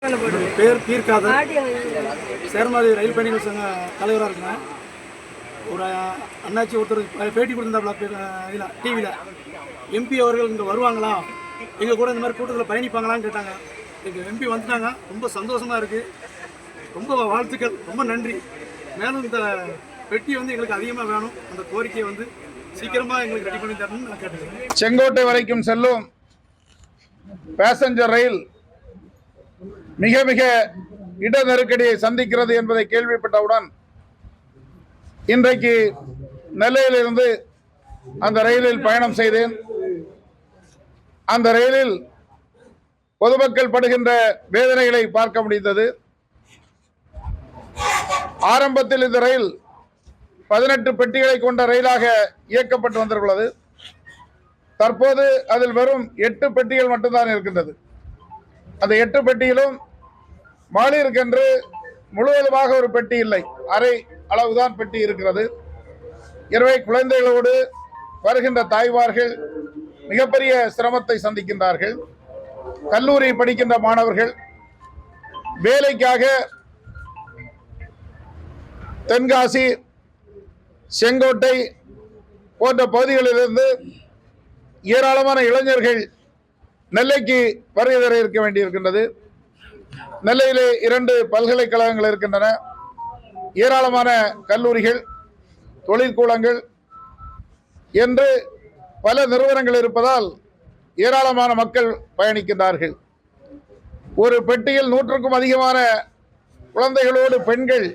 பேர் பீர்காதர், சேர்மாதி ரயில் பயணிகள் சங்க தலைவராக இருக்கேன். ஒரு அண்ணாச்சி ஒருத்தர் பேட்டி கொடுத்துருந்தாப்புல இதில் டிவியில், எம்பி அவர்கள் இங்கே வருவாங்களா, எங்கள் கூட இந்த மாதிரி கூட்டத்தில் பயணிப்பாங்களான்னு கேட்டாங்க. எங்கள் எம்பி வந்துட்டாங்க, ரொம்ப சந்தோஷமாக இருக்குது. ரொம்ப வாழ்த்துக்கள், ரொம்ப நன்றி. மேலும் இந்த பெட்டி எங்களுக்கு அதிகமாக வேணும். அந்த கோரிக்கையை சீக்கிரமாக எங்களுக்கு ரெடி பண்ணி தரணும்னு நான் கேட்டுக்கிறேன். செங்கோட்டை வரைக்கும் செல்லும் பேசஞ்சர் ரயில் மிக மிக இட நெருக்கடியை சந்திக்கிறது என்பதை கேள்விப்பட்டவுடன் இன்றைக்கு நெல்லையிலிருந்து அந்த ரயிலில் பயணம் செய்தேன். அந்த ரயிலில் பொதுமக்கள் படுகின்ற வேதனைகளை பார்க்க முடிந்தது. ஆரம்பத்தில் இந்த ரயில் 18 பெட்டிகளை கொண்ட ரயிலாக இயக்கப்பட்டு வந்துள்ளது. தற்போது அதில் வெறும் 8 பெட்டிகள் மட்டும்தான் இருக்கின்றது. அந்த 8 பெட்டியிலும் மகளிருக்கென்று முழுவதுமாக ஒரு பெட்டி இல்லை, அரை அளவுதான் பெட்டி இருக்கிறது. எனவே குழந்தைகளோடு வருகின்ற தாய்மார்கள் மிகப்பெரிய சிரமத்தை சந்திக்கின்றார்கள். கல்லூரி படிக்கின்ற மாணவர்கள் வேலைக்காக தென்காசி, செங்கோட்டை போன்ற பகுதிகளிலிருந்து ஏராளமான இளைஞர்கள் நெல்லைக்கு வருகை தர இருக்க வேண்டியிருக்கின்றது. நெல்லையிலே 2 பல்கலைக்கழகங்கள் இருக்கின்றன, ஏராளமான கல்லூரிகள், தொழிற்கூடங்கள் என்று பல நிறுவனங்கள் இருப்பதால் ஏராளமான மக்கள் பயணிக்கின்றார்கள். ஒரு பெட்டியில் 100க்கும் அதிகமான குழந்தைகளோடு பெண்கள்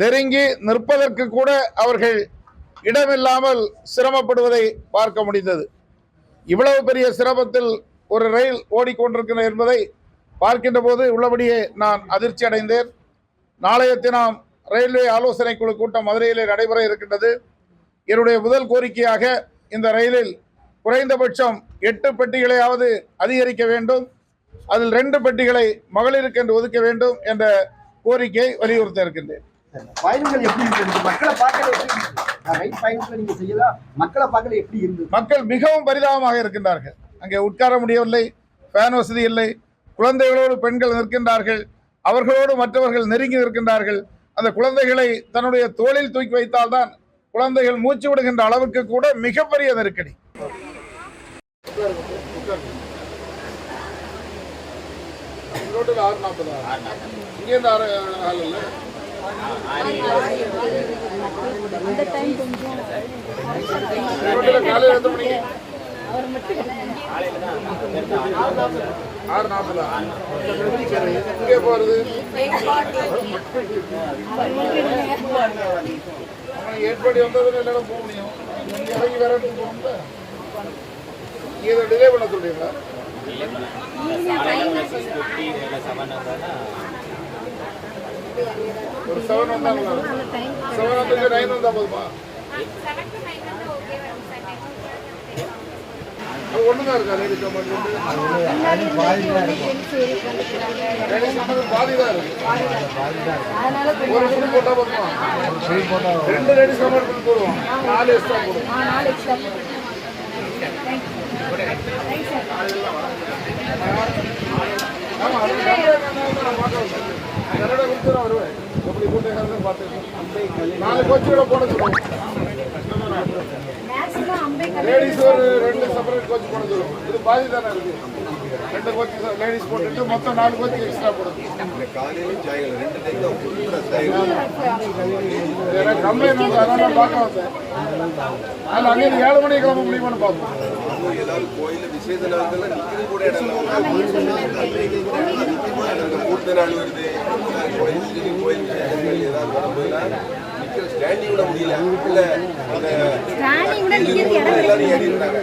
நெருங்கி நிற்பதற்கு கூட அவர்கள் இடமில்லாமல் சிரமப்படுவதை பார்க்க முடிந்தது. இவ்வளவு பெரிய சிரமத்தில் ஒரு ரயில் ஓடிக்கொண்டிருக்கிறது என்பதை பார்க்கின்ற போது உள்ளபடியே நான் அதிர்ச்சி அடைந்தேன். நாளைய தினம் ரயில்வே ஆலோசனை குழு கூட்டம் மதுரையிலே நடைபெற இருக்கின்றது. என்னுடைய முதல் கோரிக்கையாக இந்த ரயிலில் குறைந்தபட்சம் 8 பெட்டிகளையாவது அதிகரிக்க வேண்டும். அதில் 2 பெட்டிகளை மகளிருக்கு என்று ஒதுக்க வேண்டும் என்ற கோரிக்கையை வலியுறுத்த இருக்கின்றேன். மக்கள் மிகவும் பரிதாபமாக இருக்கின்றார்கள். அங்கே உட்கார முடியவில்லை, ஃபேன் வசதி இல்லை, குழந்தைகளோடு பெண்கள் நிற்கின்றார்கள், அவர்களோடு மற்றவர்கள் நெருங்கி நிற்கின்றார்கள். அந்த குழந்தைகளை தன்னுடைய தோளில் தூக்கி வைத்தால்தான் குழந்தைகள் மூச்சு விடுகின்ற அளவுக்கு கூட மிகப்பெரிய நெருக்கடி. ஏற்படி வந்ததுன்னு எல்லாரும் போக முடியும். இறங்கி வேற இடத்துக்கு போகணும்ல, இதை டிலே பண்ண சொல்றீங்களா? ஒரு 7 வந்தாலும் 7 வந்து 9 வந்தா போதுமா? ஒண்ணுதான் இருக்கா? லேடிஸ் பாதிதான் இருக்கு. ஒரு ஃபுல் போட்டா போதுமா? 2 லேடிஸ் கம்பார்ட்மெண்ட் போடுவோம், 4 எக்ஸ்ட்ரா போடுவோம். ஆமா, கன்னட கொடுத்து நான் வருவேன். எப்படி கூட்டம் பார்த்து 4 கோச்சுகளை போட சொல்லுவோம். லேடிஸ் ஒரு 2 செப்பரேட் கோச் போட சொல்லுவோம். இது பாதி தானே இருக்கு. 2 கோச் லேடிஸ் போட்டுட்டு மொத்தம் 4 கோச் எக்ஸ்ட்ரா போடுது. கம்ப்ளைண்ட் வந்து அதனால பார்க்க வந்தேன். அதில் அங்கே 7 மணிக்கு கிளம்ப முடியுமான்னு பார்ப்போம். கோயில் விஷயத்துல கூட இடம் கூட்ட நாள் வருது. கோயில் ஸ்டாண்டிங் கூட முடியல. எல்லாரும் ஏறி இருந்தாங்க.